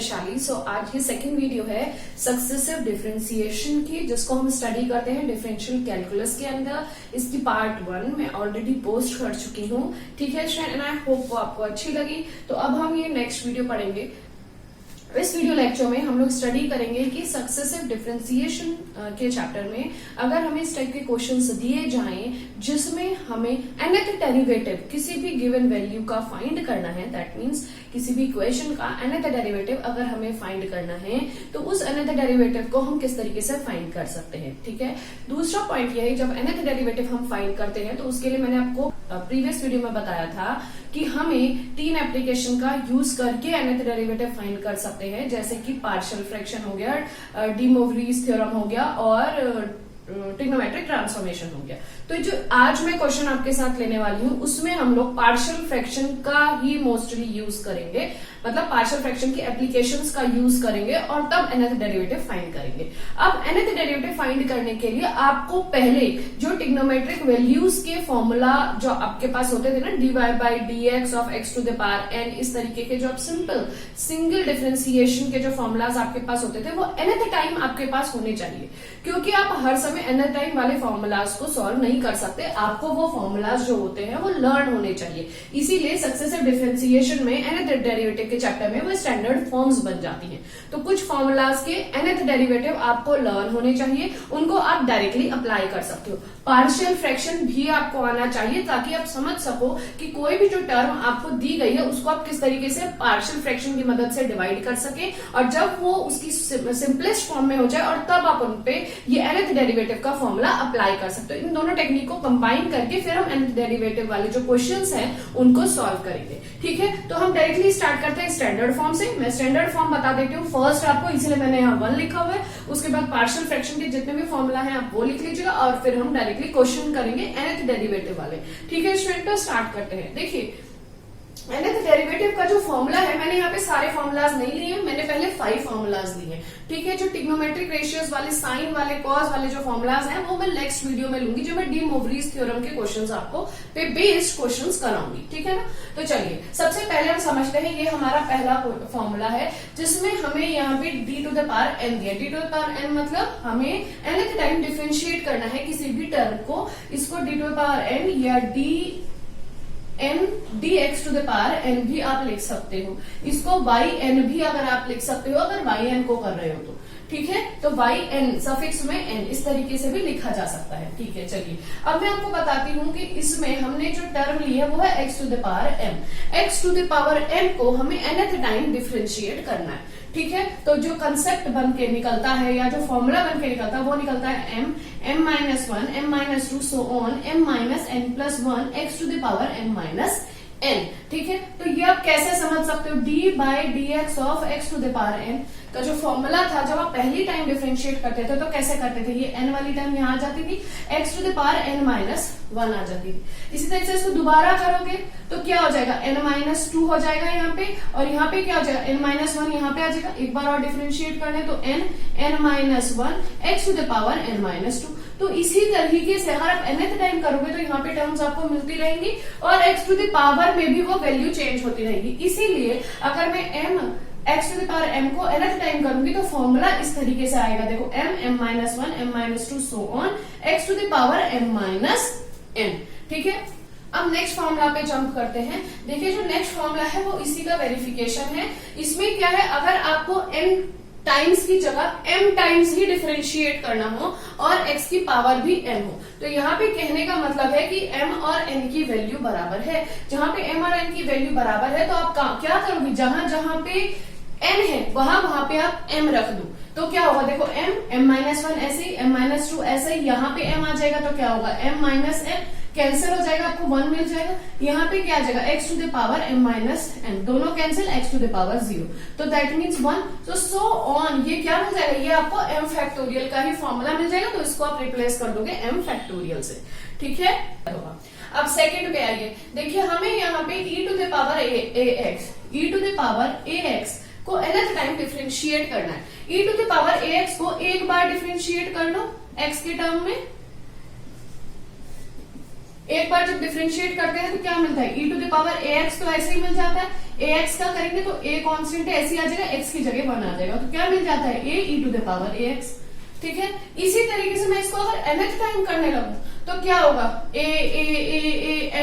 वैशाली। आज ये second video है सक्सेसिव डिफरेंशिएशन की, जिसको हम स्टडी करते हैं डिफरेंशियल कैलकुलस के अंदर। इसकी पार्ट 1 मैं ऑलरेडी पोस्ट कर चुकी हूँ, ठीक है स्टूडेंट, एंड आई होप वो आपको अच्छी लगी। तो अब हम ये नेक्स्ट वीडियो पढ़ेंगे। इस वीडियो लेक्चर में हम लोग स्टडी करेंगे कि सक्सेसिव डिफरेंशिएशन के चैप्टर में अगर हमें इस टाइप के क्वेश्चंस दिए जाएं जिसमें हमें nth डेरिवेटिव किसी भी गिवन वैल्यू का फाइंड करना है, दैट मीन्स किसी भी इक्वेशन का nth डेरिवेटिव अगर हमें फाइंड करना है तो उस nth डेरिवेटिव को हम किस तरीके से फाइंड कर सकते हैं, ठीक है। दूसरा पॉइंट यह है, जब nth डेरिवेटिव हम फाइंड करते हैं तो उसके लिए मैंने आपको प्रीवियस वीडियो में बताया था कि हमें 3 एप्लीकेशन का यूज करके nth डेरिवेटिव फाइंड कर सकते हैं, जैसे कि पार्शियल फ्रैक्शन हो गया, डी मोवरीज थ्योरम हो गया और ट्रिग्नोमेट्रिक ट्रांसफॉर्मेशन हो गया। तो जो आज मैं क्वेश्चन आपके साथ लेने वाली हूँ उसमें हम लोग पार्शियल फ्रैक्शन का ही मोस्टली यूज करेंगे, मतलब पार्शियल फ्रैक्शन की एप्लीकेशंस का यूज करेंगे और तब nth डेरिवेटिव फाइंड करेंगे। अब nth डेरिवेटिव फाइंड करने के लिए आपको पहले जो ट्रिग्नोमेट्रिक वैल्यूज के फॉर्मूला जो आपके पास होते थे ना, dy/dx of x to the power n, इस तरीके के जो आप सिंगल डिफरेंशिएशन के जो फॉर्मूलाज आपके पास होते थे वो nth टाइम आपके पास होने चाहिए, क्योंकि आप हर समय nth टाइम वाले फॉर्मूलाज को सॉल्व नहीं कर सकते। आपको वो फॉर्मूलाज जो होते हैं वो लर्न होने चाहिए। इसीलिए सक्सेसिव डिफरेंशिएशन में nth डेरिवेटिव के चैप्टर में वो स्टैंडर्ड फॉर्म्स बन जाती हैं। तो कुछ फॉर्मूलाज के nth डेरिवेटिव आपको लर्न होने चाहिए, उनको आप डायरेक्टली अप्लाई कर सकते हो। पार्शियल फ्रैक्शन भी आपको आना चाहिए ताकि आप समझ सको कि कोई भी जो टर्म आपको दी गई है उसको आप किस तरीके से पार्शियल फ्रैक्शन की मदद से डिवाइड कर सके, और जब वो उसकी सिंपलेस्ट फॉर्म में हो जाए और तब आप उनपे ये nth डेरिवेटिव का फॉर्मूला अप्लाई कर सकते हो। इन दोनों टेक्निक को कंबाइन करके फिर हम nth डेरिवेटिव वाले जो क्वेश्चंस हैं उनको सॉल्व करेंगे, ठीक है। तो हम डायरेक्टली स्टार्ट करते हैं स्टैंडर्ड फॉर्म से। मैं स्टैंडर्ड फॉर्म बता देती हूँ फर्स्ट आपको, इसलिए मैंने यहाँ 1 लिखा हुआ है। उसके बाद पार्शियल फ्रैक्शन के जितने भी फॉर्मूला है आप वो लिख लीजिएगा और फिर हम डायरेक्टली क्वेश्चन करेंगे nth डेरिवेटिव वाले, ठीक है स्टूडेंट। तो स्टार्ट करते हैं। देखिए nth डेरिवेटिव का जो फॉर्मूला है, मैंने यहाँ पे सारे फॉर्मूलाज नहीं लिए हैं, मैंने पहले 5 फॉर्मूलाज लिए हैं, ठीक है। जो ट्रिग्नोमेट्रिक रेशियोज वाले, साइन वाले, कॉस वाले जो फॉर्मूलाज हैं वो मैं नेक्स्ट वीडियो में लूंगी, जो मैं डी मोवरीज थ्योरम के क्वेश्चंस आपको पे बेस्ड क्वेश्चंस कराऊंगी, ठीक है ना। तो चलिए सबसे पहले हम समझते हैं, ये हमारा पहला फॉर्मूला है जिसमें हमें यहाँ पे d to the power n दिया। D to the power n मतलब हमें nth टाइम डिफरेंशिएट करना है किसी भी टर्म को। इसको d to the power n या d n dx to the power n भी आप लिख सकते हो। इसको yn भी अगर आप लिख सकते हो, अगर yn को कर रहे हो तो, ठीक है। तो yn सफिक्स में n इस तरीके से भी लिखा जा सकता है, ठीक है। चलिए अब मैं आपको बताती हूँ कि इसमें हमने जो टर्म ली है वो है x to the power m। x to the power m को हमें nth टाइम डिफरेंशिएट करना है, ठीक है। तो जो कंसेप्ट बन के निकलता है या जो फॉर्मूला बन के निकलता है वो निकलता है m-1 m-2 so on m-n+1 x to the power m-n, ठीक है। तो ये आप कैसे समझ सकते हो, d/dx of x to the power n का जो फॉर्मूला था, जब आप पहली टाइम डिफरेंशिएट करते थे तो कैसे करते थे, ये n वाली टाइम यहाँ आ जाती थी, x to the power n-1 आ जाती थी। इसी तरह से इसको दोबारा करोगे तो क्या हो जाएगा, n-2 हो जाएगा यहाँ पे, और यहाँ पे क्या हो जाएगा, n-1 यहाँ पे आ जाएगा। एक बार और डिफरेंशिएट करने तो n-1 x to the power n-2। तो इसी तरीके से अगर आप nth टाइम करोगे तो यहाँ पे टर्म्स आपको मिलती रहेंगी और x टू द पावर में भी वो वैल्यू चेंज होती रहेगी। इसीलिए अगर मैं x to the power m को nth टाइम करूंगी तो फॉर्मूला इस तरीके से आएगा, देखो m-1 m-2 so on x to the power m-n, ठीक है। अब नेक्स्ट फॉर्मूला पे जंप करते हैं। देखिए जो नेक्स्ट फॉर्मूला है वो इसी का वेरिफिकेशन है। इसमें क्या है, अगर आपको n टाइम्स की जगह m टाइम्स ही डिफरेंशिएट करना हो और x की पावर भी m हो, तो यहाँ पे कहने का मतलब है कि m और n की वैल्यू बराबर है। जहां पे m और n की वैल्यू बराबर है तो आप क्या करोगे, जहां जहां पे n है वहां पे आप m रख दो, तो क्या होगा, देखो m-1 ऐसे ही, m-2 ऐसे ही, यहाँ पे m आ जाएगा तो क्या होगा, m-n कैंसिल हो जाएगा, आपको 1 मिल जाएगा। यहाँ पे क्या आ जाएगा, x to the power m-n, दोनों cancel, x to the power 0, तो दैट मीन्स 1। तो सो ऑन ये क्या हो जाएगा, ये आपको m फैक्टोरियल का ही फॉर्मूला मिल जाएगा, तो इसको आप रिप्लेस कर दोगे m फैक्टोरियल से, ठीक है। अब सेकंड पे आइए। देखिए हमें यहाँ पे e to the power ax को nth टाइम डिफरेंशिएट करना है। e to the power ax को एक बार डिफरेंशिएट कर लो x के टर्म में, एक बार जब डिफरेंशिएट करते हैं तो क्या मिलता है, e to the power ax तो ऐसे ही मिल जाता है, ax का करेंगे तो a कांस्टेंट है, ऐसे आ जाएगा, x की जगह 1 आ जाएगा, तो क्या मिल जाता है a e to the power ax। ठीक है, इसी तरीके से मैं इसको अगर nth टाइम करने लगूं तो क्या होगा, a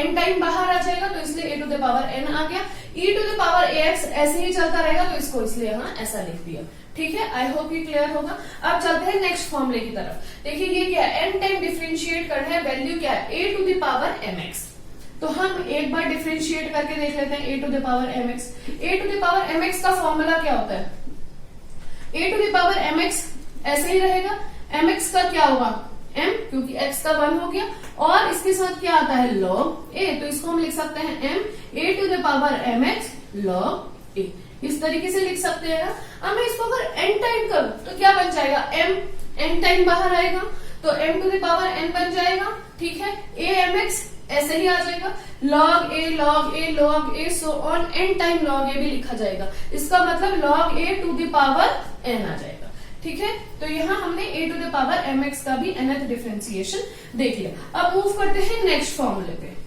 n टाइम बाहर आ जाएगा, तो इसलिए a to the power n आ गया, e to the power ax ऐसे ही चलता रहेगा, तो इसको इसलिए यहाँ ऐसा लिख दिया। ठीक है, आई होप ये क्लियर होगा। अब चलते हैं नेक्स्ट फॉर्मूले की तरफ। देखिए ये क्या है, n टाइम डिफरेंशिएट करना है, वैल्यू क्या है a to the power mx। तो हम एक बार डिफरेंशिएट करके देख लेते हैं a to the power mx। a to the power mx का फॉर्मूला क्या होता है, a to the power mx ऐसे ही रहेगा, mx का क्या होगा m, क्योंकि x का 1 हो गया, और इसके साथ क्या आता है log a, तो इसको हम लिख सकते हैं m a to the power mx log a, इस तरीके से लिख सकते हैं। अब मैं इसको अगर n टाइम करूं तो क्या बन जाएगा, m n टाइम बाहर आएगा तो m to the power n बन जाएगा। ठीक है, a mx ऐसे ही आ जाएगा, log a log a log a so on n time log a भी लिखा जाएगा, इसका मतलब log a to the power n आ जाएगा। ठीक है, तो यहाँ हमने a to the power mx का भी nth डिफरेंशिएशन देख लिया। अब मूव करते हैं नेक्स्ट फॉर्मूले पे।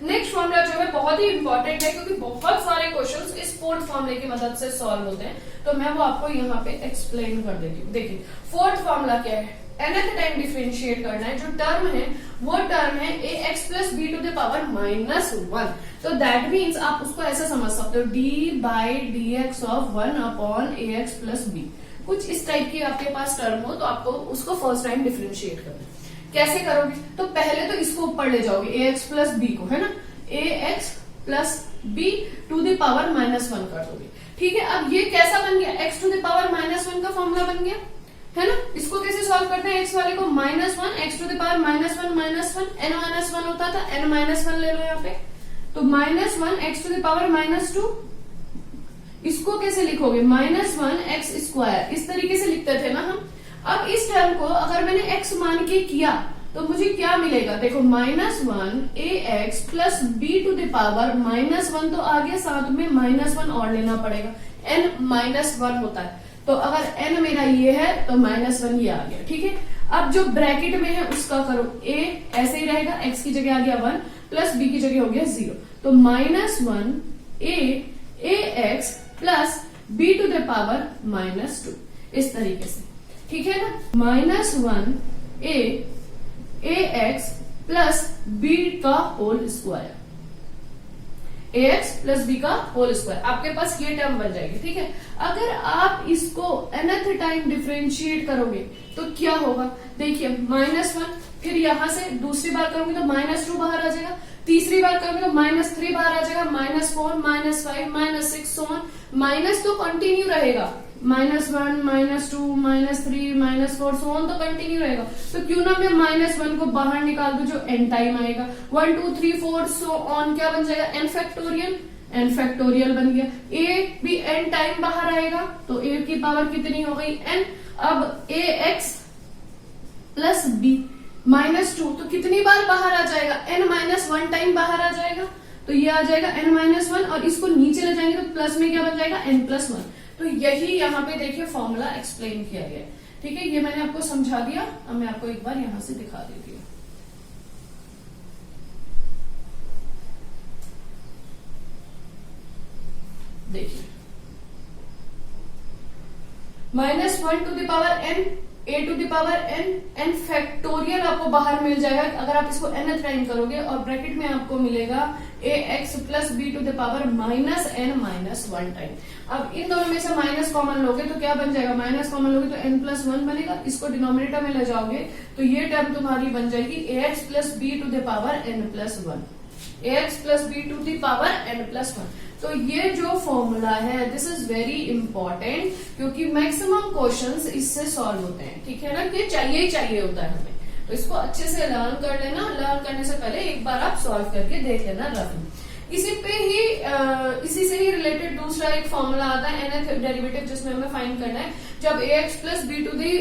नेक्स्ट फॉर्मूला जो है बहुत ही इंपॉर्टेंट है, क्योंकि बहुत सारे क्वेश्चंस इस फोर्थ फॉर्मूले की मदद से सॉल्व होते हैं, तो मैं वो आपको यहाँ पे एक्सप्लेन कर देती हूँ। देखिए फोर्थ फॉर्मूला क्या है, nth टाइम डिफरेंशिएट करना है, जो टर्म है वो टर्म है ax plus b to the power -1। तो दैट मीन्स आप उसको ऐसा समझ सकते हो, d by d x of 1 upon ax plus b, कुछ इस टाइप की आपके पास टर्म हो तो आपको उसको फर्स्ट टाइम डिफरेंशिएट करना है। कैसे करोगे, तो पहले तो इसको ऊपर ले जाओगे ax प्लस बी को, है ना, ax plus b to the power -1 कर दोगे। ठीक है, अब ये कैसा बन गया, x टू द पावर -1 का फॉर्मूला बन गया, है ना। इसको कैसे सॉल्व करते हैं, x वाले को -1 x to the power -1 n-1 होता था, n-1 ले लो यहाँ पे, तो -1 x टू द पावर -2, इसको कैसे लिखोगे, -1 x स्क्वायर, इस तरीके से लिखते थे ना हम। अब इस टर्म को अगर मैंने x मान के किया तो मुझे क्या मिलेगा, देखो -1 ax plus b to the power -1 तो आ गया, साथ में -1 और लेना पड़ेगा, n-1 होता है, तो अगर n मेरा ये है तो -1 ये आ गया। ठीक है, अब जो ब्रैकेट में है उसका करो, a ऐसे ही रहेगा, x की जगह आ गया 1 प्लस b की जगह हो गया 0, तो -1 ax plus b to the power -2, इस तरीके से। ठीक है ना, -1 ax प्लस b का whole square, ax plus b का होल स्क्वायर, आपके पास ये टर्म बन जाएगी। ठीक है, अगर आप इसको nth टाइम डिफरेंशिएट करोगे तो क्या होगा, देखिए -1, फिर यहां से दूसरी बार करोगे तो -2 बाहर आ जाएगा, तीसरी बार करोगे तो -3 बाहर आ जाएगा, -4 -5 -6 सो ऑन, माइनस तो कंटिन्यू रहेगा, -1 -2 -3 -4 सो ऑन तो कंटिन्यू रहेगा, तो क्यों ना मैं -1 को बाहर निकाल दूं जो n टाइम आएगा, 1 2 3 4 सो ऑन, क्या बन जाएगा, n फैक्टोरियल बन गया, a भी n टाइम बाहर आएगा, तो a की पावर कितनी हो गई n, अब ax प्लस b -2 तो कितनी बार बाहर आ जाएगा, n-1 टाइम बाहर आ जाएगा, तो ये आ जाएगा n-1, और इसको नीचे ले जाएंगे तो प्लस में क्या बन जाएगा, n+1। तो यही यहाँ पे देखिए फॉर्मूला एक्सप्लेन किया गया है। ठीक है, ये मैंने आपको समझा दिया, अब मैं आपको एक बार यहां से दिखा देती हूँ। देखिए -1 to the power n a to the power n factorial आपको बाहर मिल जाएगा अगर आप इसको nth टाइम करोगे, और ब्रैकेट में आपको मिलेगा ax plus b to the power -n-1 time. अब इन दोनों में से माइनस कॉमन लोगे तो क्या बन जाएगा, माइनस कॉमन लोगे तो n+1 बनेगा, इसको डिनोमिनेटर में ले जाओगे तो ये टर्म तुम्हारी बन जाएगी ax plus b to the power n+1, ax plus b to the power n+1। तो ये जो फॉर्मूला है दिस इज वेरी इंपॉर्टेंट, क्योंकि मैक्सिमम क्वेश्चंस इससे सॉल्व होते हैं। ठीक है ना, ये चाहिए ही चाहिए होता है हमें, तो इसको अच्छे से लर्न कर लेना, लर्न करने से पहले एक बार आप सॉल्व करके देख लेना रफ। इसी पे ही इसी से ही रिलेटेड दूसरा एक फॉर्मूला आता है nth डेरिवेटिव, जिसमें हमें फाइंड करना है जब ax plus b to the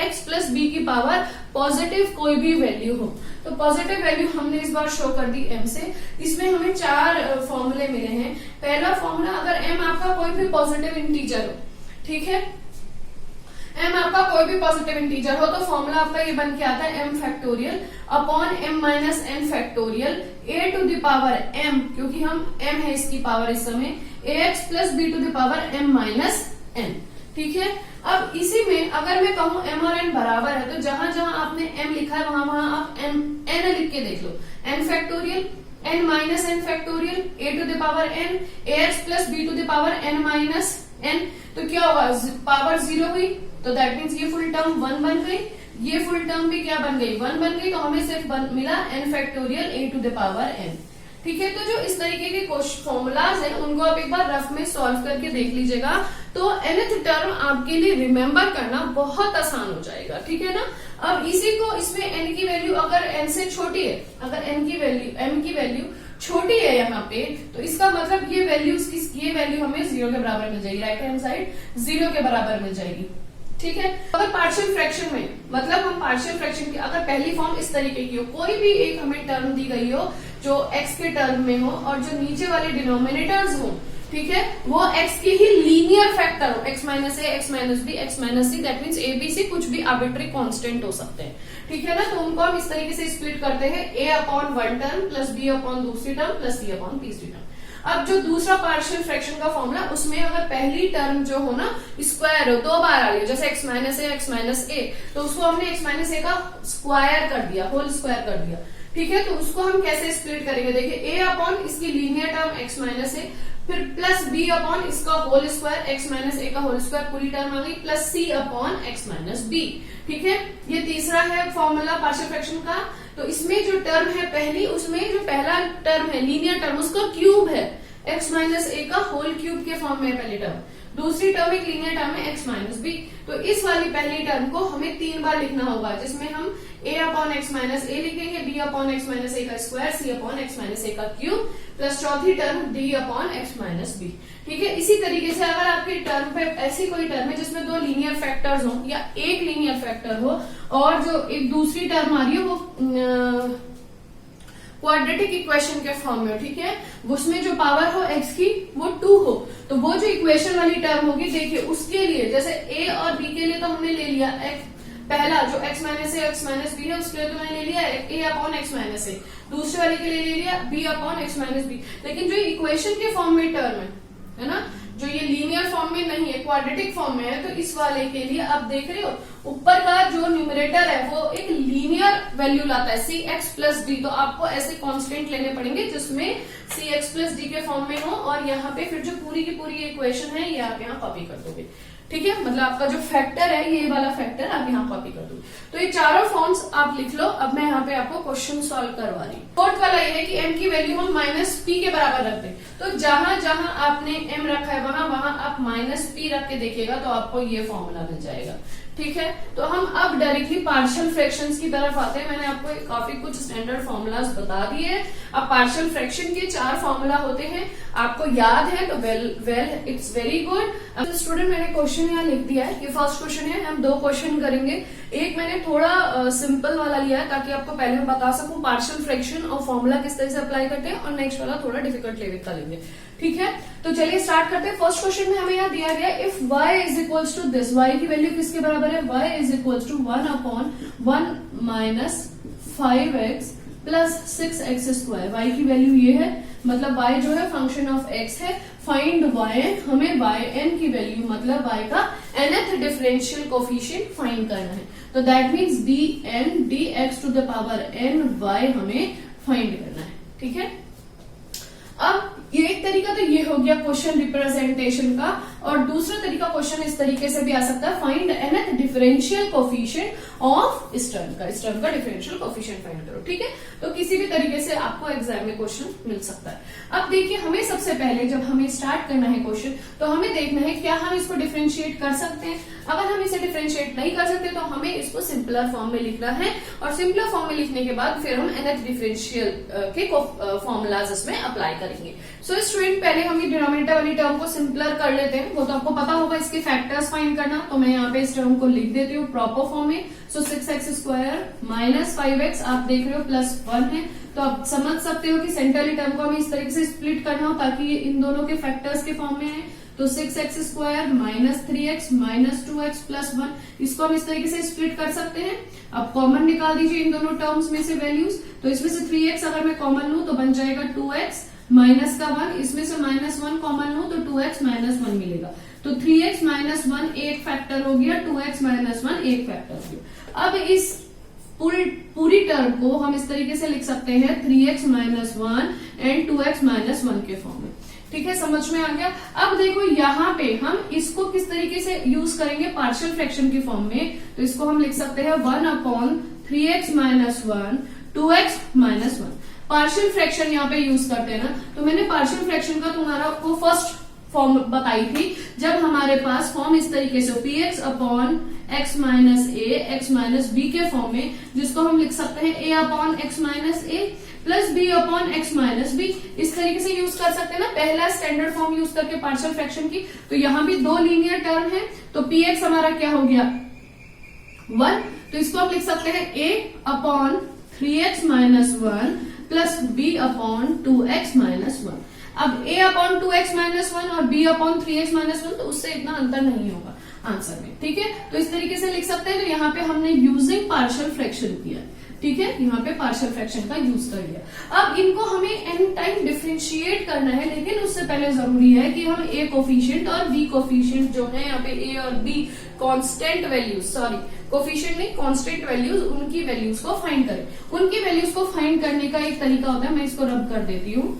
ax plus b की पावर पॉजिटिव कोई भी वैल्यू हो, तो पॉजिटिव वैल्यू हमने इस बार शो कर दी m से। इसमें हमें 4 फॉर्मूले मिले हैं। पहला फॉर्मूला, अगर m आपका कोई भी पॉजिटिव इंटीजर हो, ठीक है, एम आपका कोई भी पॉजिटिव इंटीजर हो तो फॉर्मूला आपका ये बन के आता है m factorial upon m minus n factorial a to the power m, क्योंकि हम एम है इसकी पावर इस समय, a x plus b to the power m minus n. ठीक है, अब इसी में अगर मैं कहूं एम और एन बराबर है तो जहां जहां आपने एम लिखा है वहां वहां आप एम एन लिख के देख लो, n factorial n minus n factorial a to the power n a x plus b to the power n minus n, तो क्या होगा, पावर 0 हुई तो दैट मीन्स ये फुल टर्म 1 बन गई, ये फुल टर्म भी क्या बन गई 1 बन गई, तो हमें सिर्फ मिला n factorial a to the power n. ठीक है, तो जो इस तरीके के फॉर्मूलाज हैं उनको आप एक बार रफ में सॉल्व करके देख लीजिएगा, तो nth टर्म आपके लिए रिमेम्बर करना बहुत आसान हो जाएगा। ठीक है ना, अब इसी को इसमें n की वैल्यू अगर n से छोटी है, अगर m की वैल्यू छोटी है यहाँ पे, तो इसका मतलब ये वैल्यू हमें 0 के बराबर मिल जाएगी, राइट हैंड साइड 0 के बराबर मिल जाएगी। ठीक है, अगर पार्शियल फ्रैक्शन में, मतलब हम पार्शियल फ्रैक्शन की अगर पहली फॉर्म इस तरीके की हो, कोई भी एक हमें टर्म दी गई हो जो x के टर्म में हो और जो नीचे वाले डिनोमिनेटर्स हो, ठीक है, वो x के ही लीनियर फैक्टर हो, x minus a, x minus b, x minus c, that means a b c कुछ भी आर्बिट्री कांस्टेंट हो सकते हैं। ठीक है ना, तो उनको हम इस तरीके से स्प्लिट करते हैं, a upon one term plus b upon दूसरी टर्म प्लस c अपॉन तीसरी टर्म। अब जो दूसरा पार्शियल फ्रैक्शन का फॉर्मूला, उसमें अगर पहली टर्म जो हो ना स्क्वायर हो, 2 बार आ रही हो, जैसे x माइनस ए, तो उसको हमने x माइनस ए का स्क्वायर कर दिया, होल स्क्वायर कर दिया। ठीक है, तो उसको हम कैसे स्प्लिट करेंगे, देखिए a अपॉन इसकी linear term x minus a, फिर प्लस b अपॉन इसका whole square, x minus a का होल स्क्वायर पूरी टर्म आ गई, plus c upon x minus b. ठीक है, ये तीसरा है फॉर्मूला पार्शियल फ्रैक्शन का। तो इसमें जो टर्म है पहली, उसमें जो पहला टर्म है लीनियर टर्म, उसका क्यूब है, x माइनस ए का होल क्यूब के फॉर्म में है पहली टर्म। दूसरी टर्म एक लीनियर टर्म है x माइनस बी, तो इस वाली पहली टर्म को हमें 3 बार लिखना होगा, जिसमें हम a upon x minus a लिखेंगे, b upon x minus a का square, c upon x minus a का क्यूब, प्लस चौथी term d upon x minus b. ठीक है, इसी तरीके से अगर आपकी टर्म पे ऐसी कोई टर्म है जिसमें 2 लीनियर फैक्टर्स हो या एक लीनियर फैक्टर हो और जो एक दूसरी टर्म आ रही है वो क्वाड्रेटिक इक्वेशन के फॉर्म में, ठीक है, उसमें जो पावर हो x की वो 2 हो, तो वो जो इक्वेशन वाली टर्म होगी, देखिए उसके लिए जैसे a और b के लिए तो हमने ले लिया पहला जो x minus a x minus b है, उसके लिए तो मैंने ले लिया a upon x minus a, दूसरे वाले के लिए ले लिया b upon x minus b. लेकिन जो इक्वेशन के फॉर्म में टर्म है ना, जो ये लीनियर फॉर्म में नहीं है, क्वाड्रेटिक फॉर्म में है, तो इस वाले के लिए आप देख रहे हो ऊपर का जो न्यूमरेटर है वो एक लीनियर वैल्यू लाता है सी एक्स प्लस डी, तो आपको ऐसे कांस्टेंट लेने पड़ेंगे जिसमें सी एक्स प्लस डी के फॉर्म में हो, और यहाँ पे फिर जो पूरी की पूरी इक्वेशन है ये आप यहाँ कॉपी कर दोगे। ठीक है, मतलब आपका जो फैक्टर है ये वाला फैक्टर आप यहाँ कॉपी कर दो। तो ये चारों फॉर्म्स आप लिख लो। अब मैं यहाँ पे आपको क्वेश्चन सॉल्व करवा रही हूँ। फोर्थ वाला ये है कि m की वैल्यू हम माइनस पी के बराबर रख दें, तो जहां जहां आपने m रखा है वहां वहां आप माइनस पी रख के देखिएगा तो आपको ये फॉर्मूला मिल जाएगा। ठीक है, तो हम अब डायरेक्टली पार्शियल फ्रैक्शंस की तरफ आते हैं। मैंने आपको काफी कुछ स्टैंडर्ड फॉर्मूलाज बता दिए। अब पार्शियल फ्रैक्शन के 4 फॉर्मूला होते हैं, आपको याद है तो वेल इट्स वेरी गुड। अब स्टूडेंट मैंने क्वेश्चन यहाँ लिख दिया है कि फर्स्ट क्वेश्चन है, हम 2 क्वेश्चन करेंगे। एक मैंने थोड़ा सिंपल वाला लिया है ताकि आपको पहले मैं बता सकूं पार्शियल फ्रैक्शन और फॉर्मूला किस तरह से अप्लाई करते हैं, और नेक्स्ट वाला थोड़ा डिफिकल्ट लेवल का लेंगे। ठीक है, तो चलिए स्टार्ट करते हैं। फर्स्ट क्वेश्चन में हमें यहाँ दिया गया if y is equals to this, y की वैल्यू किसके बराबर है, y is equals to 1 upon 1 minus 5x plus 6x square. y की वैल्यू ये है, मतलब y जो है फंक्शन ऑफ x है। फाइंड y, हमें yn की वैल्यू मतलब y का nth डिफरेंशियल कोफिशिएंट फाइंड करना है। तो that means dn dx to the power n y हमें फाइंड करना है। ठीक है, अब ये एक तरीका तो ये हो गया क्वेश्चन रिप्रेजेंटेशन का, और दूसरा तरीका क्वेश्चन इस तरीके से भी आ सकता है, find nth differential coefficient of इस टर्म का डिफरेंशियल कोफिशिएंट फाइंड करो। ठीक है, तो किसी भी तरीके से आपको एग्जाम में क्वेश्चन मिल सकता है। अब देखिए, हमें सबसे पहले जब हमें स्टार्ट करना है क्वेश्चन, तो हमें देखना है क्या हम इसको डिफरेंशिएट कर सकते हैं। अगर हम इसे डिफरेंशिएट नहीं कर सकते तो हमें इसको सिंपलर फॉर्म में लिखना है, और सिंपलर फॉर्म में लिखने के बाद फिर हम nth डिफरेंशियल के फॉर्मूलाज इसमें अप्लाई करेंगे। सो स्टूडेंट, पहले हम ये डिनोमिनेटर वाली टर्म को सिंपलर कर लेते हैं। वो तो आपको पता होगा इसके फैक्टर्स फाइंड करना, तो मैं यहाँ पे इस टर्म को लिख देती हूँ प्रॉपर फॉर्म में। सो 6x स्क्वायर माइनस 5x आप देख रहे हो प्लस 1 है, तो आप समझ सकते हो कि सेंट्रली टर्म को हमें इस तरीके से स्प्लिट करना हो ताकि ये इन दोनों के फैक्टर्स के फॉर्म में है। तो 6x square minus 3x minus 2x plus 1, इसको हम इस तरीके से स्प्लिट कर सकते हैं। अब कॉमन निकाल दीजिए इन दोनों टर्म्स में से वैल्यूज, तो इसमें से 3x अगर मैं कॉमन लूं तो बन जाएगा 2x माइनस का 1, इसमें से माइनस 1 कॉमन लूं तो 2x माइनस 1 मिलेगा। तो 3x माइनस 1 एक फैक्टर हो गया, 2x माइनस 1 एक फैक्टर हो गया। अब इस पूरी टर्म को हम इस तरीके से लिख सकते हैं 3x minus 1 and 2x minus 1 के फॉर्म में। ठीक है, समझ में आ गया। अब देखो यहाँ पे हम इसको किस तरीके से यूज करेंगे पार्शियल फ्रैक्शन की फॉर्म में, तो इसको हम लिख सकते हैं 1/3x minus 1 2x minus 1। Partial fraction यहाँ पे यूज करते हैं ना, तो मैंने पार्शियल फ्रैक्शन का तुम्हारा को फर्स्ट फॉर्म बताई थी जब हमारे पास फॉर्म इस तरीके से px upon x minus a x minus b के फॉर्म में, जिसको हम लिख सकते हैं a upon x minus a plus b upon x minus b, इस तरीके से यूज कर सकते हैं ना पहला स्टैंडर्ड फॉर्म यूज करके पार्शियल फ्रैक्शन की। तो यहाँ भी दो लीनियर टर्म है, तो px हमारा क्या हो गया 1, तो इसको हम लिख सकते हैं a upon 3x minus 1 plus b upon 2x minus 1। अब a अपॉन 2x माइनस 1 और b अपॉन 3x माइनस 1, तो उससे इतना अंतर नहीं होगा आंसर में। ठीक है, तो इस तरीके से लिख सकते हैं। तो यहाँ पे हमने यूजिंग पार्शियल फ्रैक्शन किया, ठीक है, यहाँ पे पार्शियल फ्रैक्शन का यूज कर लिया। अब इनको हमें एन टाइम डिफरेंशिएट करना है, लेकिन उससे पहले जरूरी है कि हम a कोफिशिएंट और b कोफिशिएंट जो है यहाँ पे a और b constant values, sorry coefficient नहीं कांस्टेंट वैल्यूज, उनकी वैल्यूज को फाइंड करें। उनकी वैल्यूज को फाइंड करने का एक तरीका होता है, मैं इसको रब कर देती हूँ।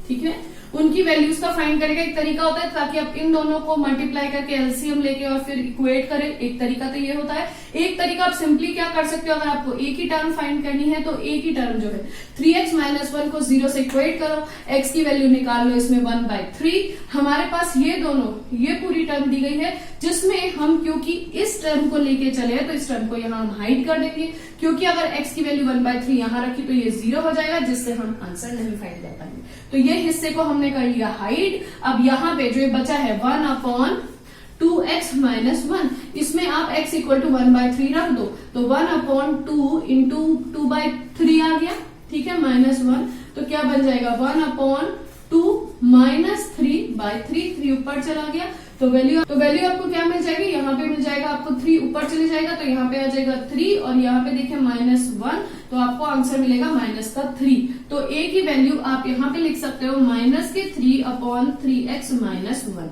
ठीक है, उनकी वैल्यूज का फाइंड करने का एक तरीका होता है ताकि आप इन दोनों को मल्टीप्लाई करके एलसीएम लेके और फिर इक्वेट करें। एक तरीका तो ये होता है। एक तरीका आप सिंपली क्या कर सकते हो, अगर आपको एक ही टर्म फाइंड करनी है तो एक ही टर्म जो है 3x माइनस 1 को 0 से इक्वेट करो, x की वैल्यू निकाल लो, इसमें 1/3। हमारे पास ये दोनों ये पूरी टर्म दी गई है, जिसमें हम क्योंकि इस टर्म को लेके चले तो इस टर्म को यहाँ हम हाइड कर देंगे, क्योंकि अगर x की वैल्यू 1/3 यहाँ रखी तो ये 0 हो जाएगा, जिससे हम आंसर नहीं फाइंड कर पाएंगे। तो ये हिस्से को हमने कर लिया हाइड। अब यहाँ पे जो बचा है 1/2x माइनस 1, इसमें आप x इक्वल टू 1/3 रख दो, तो 1/2 इंटू 2/3 आ गया। ठीक है, माइनस 1, तो क्या बन जाएगा 1/2 माइनस 3/3, 3 ऊपर चला गया, तो वैल्यू आपको क्या मिल जाएगी, यहाँ पे मिल जाएगा आपको 3 ऊपर चले जाएगा, तो यहाँ पे आ जाएगा 3 और यहाँ पे देखिए -1, तो आपको आंसर मिलेगा -3। तो a की वैल्यू आप यहाँ पे लिख सकते हो -3/3x माइनस 1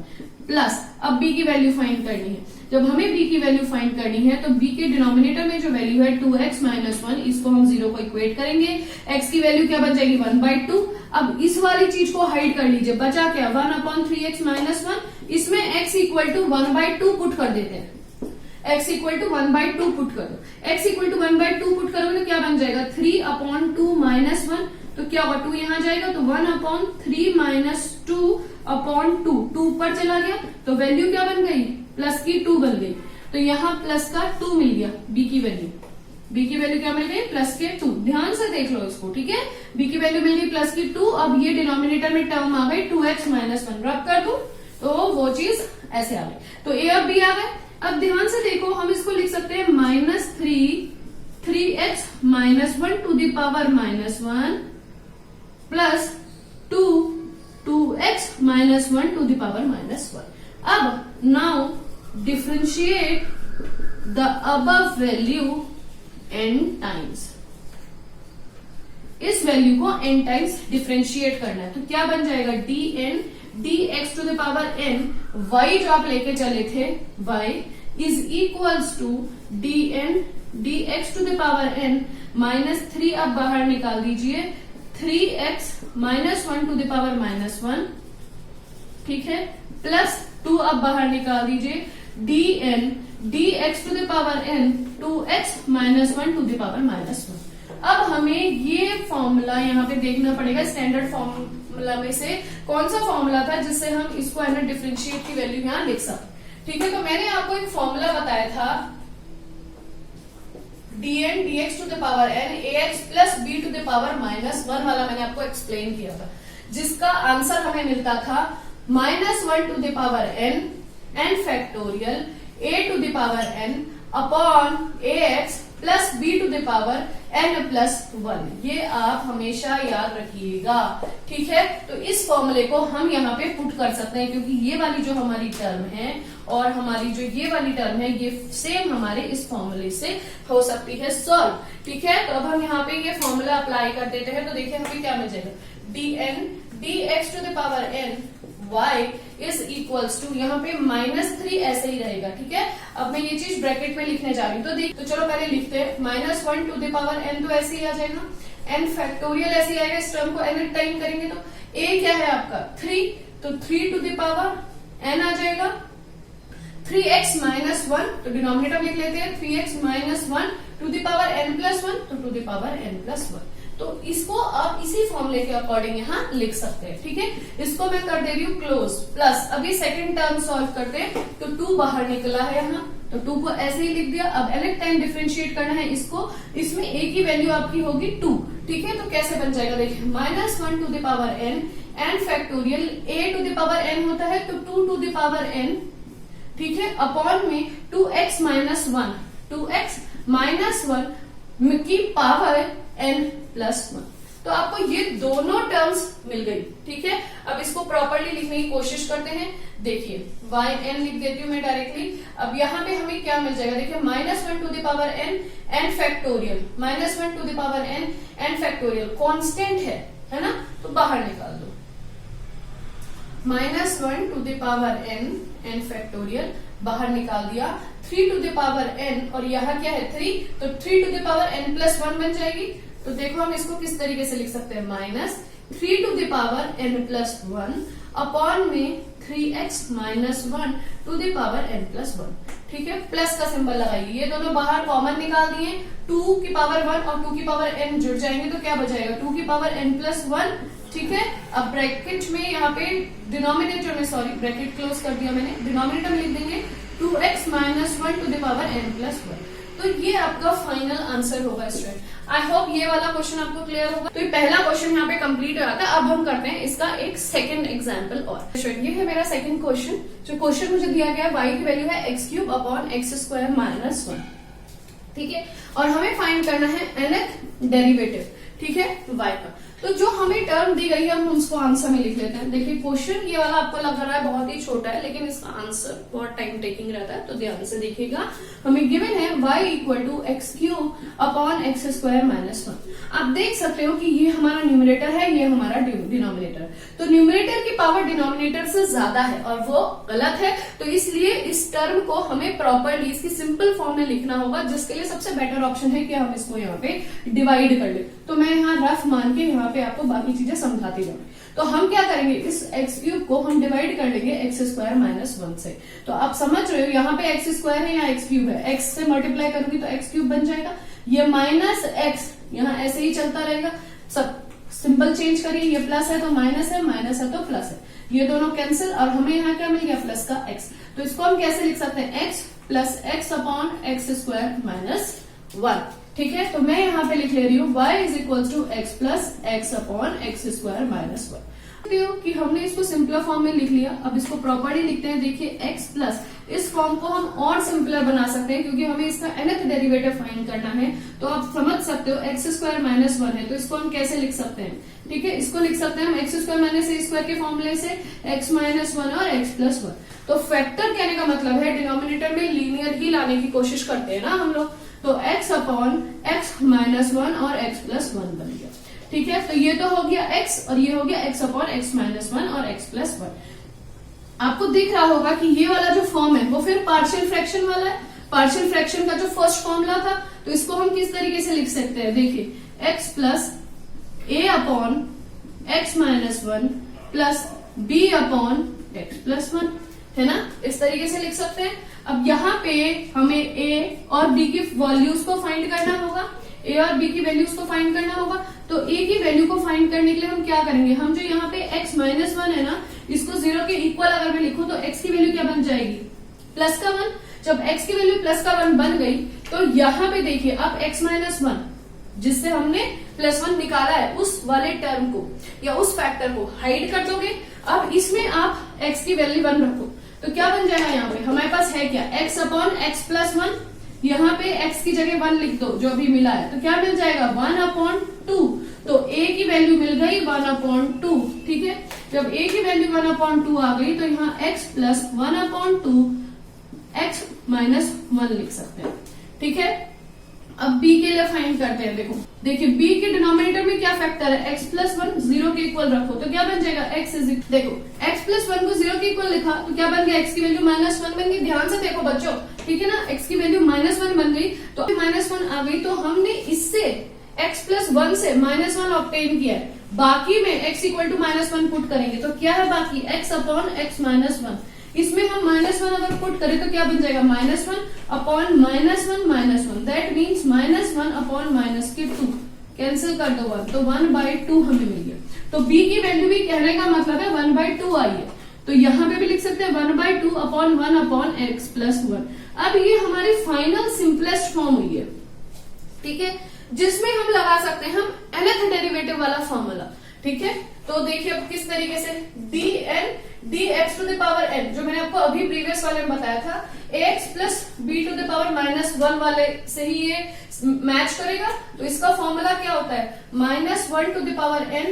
प्लस, अब b की वैल्यू फाइंड करनी है। जब हमें b की वैल्यू फाइंड करनी है तो b के डिनोमिनेटर में जो वैल्यू है 2x माइनस 1, इसको हम 0 को इक्वेट करेंगे। x की वैल्यू क्या बन जाएगी 1/2। अब इस वाली चीज को हाइड कर लीजिए, बचा क्या 1/3x माइनस 1, इसमें x इक्वल टू 1/2 पुट कर देते हैं। x इक्वल टू 1/2 पुट कर दो, x इक्वल टू 1/2 पुट करोगे तो क्या बन जाएगा 3/2 माइनस 1, तो क्या होगा 2 यहाँ जाएगा, तो 1/3 माइनस 2/2, 2 ऊपर चला गया, तो वैल्यू क्या बन गई प्लस की 2 बन गई, तो यहाँ प्लस का 2 मिल गया। b की वैल्यू क्या मिल गई प्लस के 2। ध्यान से देख लो इसको, ठीक है, b की वैल्यू मिल गई प्लस की 2। अब ये डिनोमिनेटर में टर्म आ गई 2x माइनस 1, रब कर दो तो वो चीज ऐसे आ गई, तो a और b आ गए। अब ध्यान से देखो, हम इसको लिख सकते हैं -3x minus 1 to the power -1 plus 2x minus 1 to the power -1। अब now differentiate the above value n times. इस वैल्यू को n टाइम्स डिफरेंशिएट करना है, तो क्या बन जाएगा dn dx to the power n, y जो आप लेके चले थे y is equals to dn dx to the power n -3, अब बाहर निकाल दीजिए 3x minus 1 to the power -1, ठीक है, प्लस 2 अब बाहर निकाल दीजिए dn dx to the power n 2x minus 1 to the power -1। अब हमें ये फॉर्मूला यहाँ पे देखना पड़ेगा, स्टैंडर्ड फॉर्मूला में से कौन सा फॉर्मूला था जिससे हम इसको है ना डिफरेंशिएट की वैल्यू यहाँ लिख सकते। ठीक है, तो मैंने आपको एक फॉर्मूला बताया था dn dx to the power n ax plus b to the power -1 वाला, मैंने आपको एक्सप्लेन किया था, जिसका आंसर हमें मिलता था -1 to the power n factorial a to the power n upon ax plus b to the power n plus 1। ये आप हमेशा याद रखिएगा, ठीक है। तो इस फॉर्मूले को हम यहाँ पे पुट कर सकते हैं, क्योंकि ये वाली जो हमारी टर्म है और हमारी जो ये वाली टर्म है ये सेम हमारे इस फॉर्मूले से हो सकती है सॉल्व, ठीक है। तो अब हम यहाँ पे ये फॉर्मूला अप्लाई कर देते हैं, तो देखिए हमें क्या मिल जाएगा, dn dx to the power n y is equals to, यहाँ पे -3 ऐसे ही रहेगा, ठीक है। अब मैं ये चीज ब्रैकेट में लिखने जा रही हूँ, तो चलो पहले लिखते हैं। -1 टू द पावर n तो ऐसे ही आ जाएगा, n फैक्टोरियल ऐसे ही आएगा, इस टर्म को n टाइम करेंगे तो a क्या है आपका 3, तो 3 टू द पावर n आ जाएगा। 3x माइनस 1, तो डिनोमिनेटर लिख लेते हैं, 3x minus 1 to the power n plus 1, तो to the power n plus 1। तो इसको आप इसी फॉर्मूले के अकॉर्डिंग यहाँ लिख सकते हैं, ठीक है। इसको मैं कर दे रही हूँ क्लोज, प्लस अभी सेकंड टर्म सॉल्व करते हैं, तो 2 बाहर निकला है यहाँ, तो 2 को ऐसे ही लिख दिया। अब nth टाइम डिफरेंशिएट करना है इसको, इसमें a की वैल्यू आपकी होगी 2, ठीक है। तो कैसे बन जाएगा, देखिए -1 to the power n factorial a to the power n होता है, तो 2 टू द पावर n, ठीक है, अपॉन में 2x माइनस 1, 2x माइनस 1 की पावर n प्लस 1। तो आपको ये दोनों टर्म्स मिल गई, ठीक है। अब इसको प्रॉपरली लिखने की कोशिश करते हैं। देखिए yn लिख देती हूँ मैं डायरेक्टली। अब यहाँ पे हमें क्या मिल जाएगा, देखिए -1 to the power n factorial, -1 to the power n factorial constant है ना, तो बाहर निकाल दो। -1 to the power n factorial बाहर निकाल दिया। 3 टू द पावर n और यहाँ क्या है 3, तो 3 to the power n plus 1 बन जाएगी। तो देखो हम इसको किस तरीके से लिख सकते हैं, -3 to the power n plus 1 upon में 3x minus 1 to the power n plus 1, ठीक है। प्लस का सिंबल लगाइए, ये दोनों बाहर कॉमन निकाल दिए, 2 की पावर 1 और 2 की पावर n जुड़ जाएंगे, तो क्या बचाएगा 2 की पावर n प्लस 1, ठीक है। अब ब्रैकेट में यहाँ पे डिनोमिनेटर में, सॉरी ब्रैकेट क्लोज कर दिया मैंने, डिनोमिनेटर में लिख देंगे 2x minus 1 to the power n plus 1। तो ये आपका फाइनल आंसर होगा स्टूडेंट। आई होप ये वाला क्वेश्चन आपको क्लियर होगा। तो ये पहला क्वेश्चन यहाँ पे कंप्लीट हो जाता है। अब हम करते हैं इसका एक सेकंड एग्जांपल और। ये है मेरा सेकंड क्वेश्चन। जो क्वेश्चन मुझे दिया गया है y की वैल्यू है x³ अपॉन x² माइनस 1, ठीक है। और हमें फाइंड करना है nth डेरिवेटिव, ठीक है, y का। तो जो हमें टर्म दी गई है हम उसको आंसर में लिख लेते हैं। देखिए क्वेश्चन ये वाला आपको लग रहा है बहुत ही छोटा है, लेकिन इसका आंसर बहुत टाइम टेकिंग रहता है, तो ध्यान से देखिएगा। हमें गिवन है y equal to x³ upon x² minus 1। आप देख सकते हो कि ये हमारा न्यूमरेटर है, ये हमारा डिनोमिनेटर। तो न्यूमरेटर की पावर डिनोमिनेटर से ज्यादा है और वो गलत है, तो इसलिए इस टर्म को हमें प्रॉपरली इसकी सिंपल फॉर्म में लिखना होगा, जिसके लिए सबसे बेटर ऑप्शन है कि हम इसको यहाँ पे डिवाइड कर ले। तो मैं यहाँ रफ मान के यहाँ पे आपको बाकी चीजें समझाती जाऊंगी। तो हम क्या करेंगे, इस x³ को हम डिवाइड कर लेंगे x² माइनस 1 से। तो आप समझ रहे हो यहाँ पे x² है या x³ है, x से मल्टीप्लाई करूंगी तो x³ बन जाएगा, ये माइनस x यहाँ ऐसे ही चलता रहेगा। सब सिंबल चेंज करिए, ये प्लस है तो माइनस है, माइनस है तो प्लस है, ये दोनों कैंसिल और हमें यहाँ क्या मिल गया प्लस का x। तो इसको हम कैसे लिख सकते हैं, x plus x upon x² minus 1, ठीक है। तो मैं यहाँ पे लिख ले रही हूँ y is equal to x plus x upon x² minus 1। कि हमने इसको सिंपलर फॉर्म में लिख लिया। अब इसको प्रॉपर्ली लिखते हैं। देखिए x प्लस, इस फॉर्म को हम और सिंपलर बना सकते हैं क्योंकि हमें इसका nth डेरिवेटिव फाइंड करना है। तो आप समझ सकते हो x² माइनस 1 है, तो इसको हम कैसे लिख सकते हैं, ठीक है। इसको लिख सकते हैं हम x² माइनस a² के फॉर्मूले से, x माइनस 1 और x प्लस 1। तो फैक्टर कहने का मतलब है डिनोमिनेटर में लीनियर ही लाने की कोशिश करते हैं ना हम लोग। तो x अपॉन x माइनस 1 और x प्लस 1 बन गया, ठीक है। तो ये तो हो गया x और ये हो गया x अपॉन x माइनस 1 और x प्लस 1। आपको दिख रहा होगा कि ये वाला जो फॉर्म है वो फिर पार्शियल फ्रैक्शन वाला है। पार्शियल फ्रैक्शन का जो फर्स्ट फॉर्मूला था, तो इसको हम किस तरीके से लिख सकते हैं, देखिए x plus a upon x minus 1 plus b upon x plus 1, है ना, इस तरीके से लिख सकते हैं। अब यहाँ पे हमें a और b की वैल्यूज को फाइंड करना होगा, a और b की वैल्यूज को फाइंड करना होगा। तो a की वैल्यू को फाइंड करने के लिए हम क्या करेंगे, हम जो यहाँ पे x माइनस 1 है ना, इसको 0 के इक्वल अगर मैं लिखूं तो x की वैल्यू क्या बन जाएगी, प्लस का 1। जब x की वैल्यू प्लस का 1 बन गई तो यहाँ पे देखिए अब x माइनस 1 जिससे हमने प्लस 1 निकाला है उस वाले टर्म को या उस फैक्टर को हाइड कर दोगे। अब इसमें आप x की वैल्यू 1 रखो तो क्या बन जाएगा, यहाँ पे हमारे पास है क्या, x अपॉन x प्लस 1, यहाँ पे x की जगह 1 लिख दो जो अभी मिला है, तो क्या मिल जाएगा 1/2। तो a की वैल्यू मिल गई 1/2, ठीक है। जब a की वैल्यू 1/2 आ गई तो यहाँ x प्लस 1/2 x माइनस 1 लिख सकते हैं, ठीक है। अब b के लिए फाइंड करते हैं। देखिए b के डिनोमिनेटर में क्या फैक्टर है, x प्लस 1 0 के इक्वल रखो तो क्या बन जाएगा x इज, देखो x प्लस 1 को 0 के इक्वल लिखा तो क्या बन गया, x की वैल्यू -1 बन गई। ध्यान से देखो बच्चों, ठीक है ना, x की वैल्यू -1 बन गई तो -1 आ गई, तो हमने इससे x प्लस 1 से -1 ऑब्टेन किया है। बाकी में x इक्वल टू -1 पुट करेंगे तो क्या है बाकी, x अपॉन x माइनस 1। इसमें हम -1 अगर पुट करें तो क्या बन जाएगा, -1 upon -1 that means -1 upon -2 cancel कर दो 1, तो 1/2 हमें मिल गया। तो b की वैल्यू भी कहने का मतलब है 1/2 आई है, तो यहाँ पे भी लिख सकते हैं 1/2 अपॉन 1 अपॉन x प्लस 1। अब ये हमारी फाइनल सिंपलेस्ट फॉर्म हुई है, ठीक है, जिसमें हम लगा सकते हैं हम nth डेरिवेटिव वाला फॉर्मूला, ठीक है। तो देखिए अब किस तरीके से, dx to the power n, जो मैंने आपको अभी प्रीवियस वाले में बताया था, ax plus b to the power -1 वाले से ही ये मैच करेगा। तो इसका फॉर्मूला क्या होता है, -1 to the power n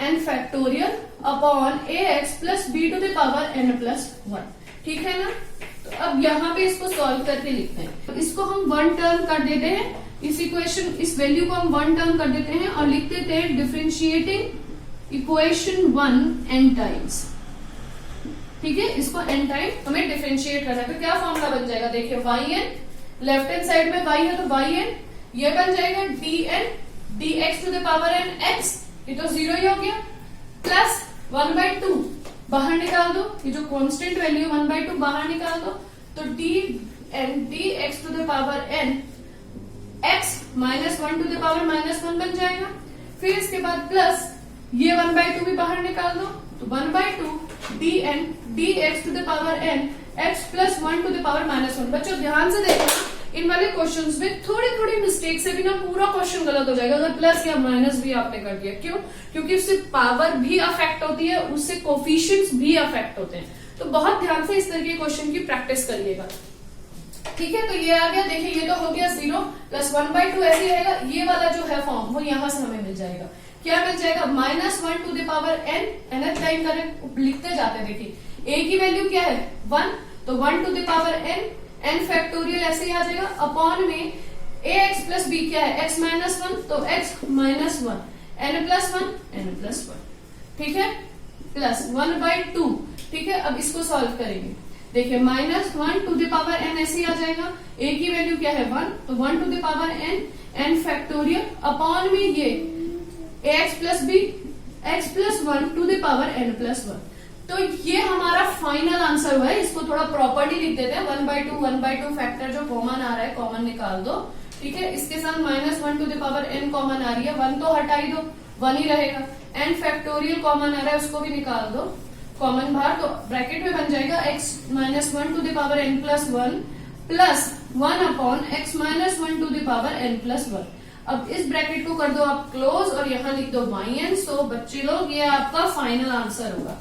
n factorial upon ax plus b to the power n plus 1, ठीक है ना। तो अब यहाँ पे इसको सॉल्व करके लिखते हैं, इसको हम 1 टर्म कर देते हैं, इस इक्वेशन, इस वैल्यू को हम 1 टर्म कर देते हैं और लिख देते हैं डिफरेंशिएटिंग इक्वेशन 1 n टाइम्स, ठीक है। इसको n टाइम हमें डिफरेंशिएट करना है, तो क्या फॉर्मूला बन जाएगा, देखिए yn, लेफ्ट हैंड साइड में y है तो yn, ये बन जाएगा dn dx to the power n x, ये तो 0 ही हो गया, प्लस 1/2 बाहर निकाल दो, ये जो कांस्टेंट वैल्यू 1/2 बाहर निकाल दो, तो dn dx to the power n x minus 1 to the power -1 बन जाएगा। फिर इसके बाद प्लस ये 1/2 भी बाहर निकाल दो, तो 1/2 dn dx to the power n x plus 1 to the power -1। बच्चों ध्यान से देखो, इन वाले क्वेश्चंस में थोड़ी थोड़ी मिस्टेक से भी ना पूरा क्वेश्चन गलत हो जाएगा अगर प्लस या माइनस भी आपने कर दिया। क्यों, क्योंकि उससे पावर भी अफेक्ट होती है, उससे कोफिशिएंट्स भी अफेक्ट होते हैं। तो बहुत ध्यान से इस तरह के क्वेश्चन की प्रैक्टिस करिएगा, ठीक है। तो ये आ गया, देखिए ये तो हो गया 0 प्लस 1/2 ऐसे रहेगा, ये वाला जो है फॉर्म वो यहां से हमें मिल जाएगा, क्या मिल जाएगा, -1 to the power n, nth time करें लिखते जाते हैं। देखिए a की वैल्यू क्या है 1, तो 1 to the power n factorial ऐसे ही आ जाएगा, अपॉन में ax प्लस b क्या है x माइनस 1, तो x माइनस 1 n प्लस 1, ठीक है, प्लस 1/2, ठीक है। अब इसको सॉल्व करेंगे, देखिए -1 टू द पावर n ऐसे ही आ जाएगा, a की वैल्यू क्या है 1, तो 1 to the power n factorial upon में ये ax plus b x plus 1 to the power n plus 1। तो ये हमारा फाइनल आंसर हुआ है। इसको थोड़ा प्रॉपर्टी लिख देते हैं, 1/2 फैक्टर जो कॉमन आ रहा है कॉमन निकाल दो, ठीक है। इसके साथ -1 to the power n common आ रही है, 1 तो हटा ही दो, 1 ही रहेगा। n फैक्टोरियल कॉमन आ रहा है, उसको भी निकाल दो कॉमन बाहर, तो ब्रैकेट में बन जाएगा x minus 1 to the power n plus 1 plus 1 upon x minus 1 to the power n plus 1। अब इस ब्रैकेट को कर दो आप क्लोज और यहाँ लिख दो yn। सो बच्चे लोग ये आपका फाइनल आंसर होगा,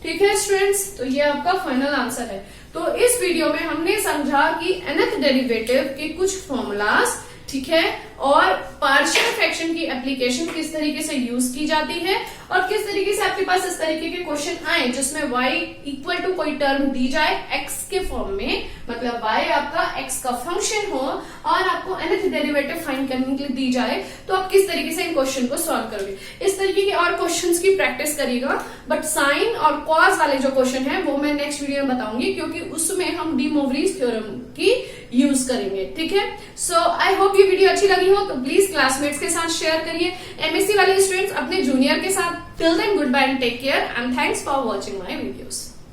ठीक है स्टूडेंट्स। तो ये आपका फाइनल आंसर है। तो इस वीडियो में हमने समझा कि nth डेरिवेटिव के कुछ फॉर्मूलाज, ठीक है, और पार्शियल फ्रैक्शन की एप्लीकेशन किस तरीके से यूज की जाती है और किस तरीके से आपके पास इस तरीके के क्वेश्चन आए जिसमें y इक्वल टू कोई टर्म दी जाए x के फॉर्म में, मतलब y आपका x का फंक्शन हो और आपको nth डेरिवेटिव फाइंड करने के लिए दी जाए, तो आप किस तरीके से इन क्वेश्चन को सॉल्व करोगे। इस तरीके के और क्वेश्चंस की प्रैक्टिस करिएगा, बट साइन और कॉज वाले जो क्वेश्चन है वो मैं नेक्स्ट वीडियो में बताऊंगी, क्योंकि उसमें हम डी मोवरीज थ्योरम की यूज करेंगे, ठीक है। सो आई होप ये वीडियो अच्छी लगी हो तो प्लीज क्लासमेट्स के साथ शेयर करिए, एमएससी वाले स्टूडेंट्स अपने जूनियर के साथ। Till then good bye and take care and thanks for watching my videos.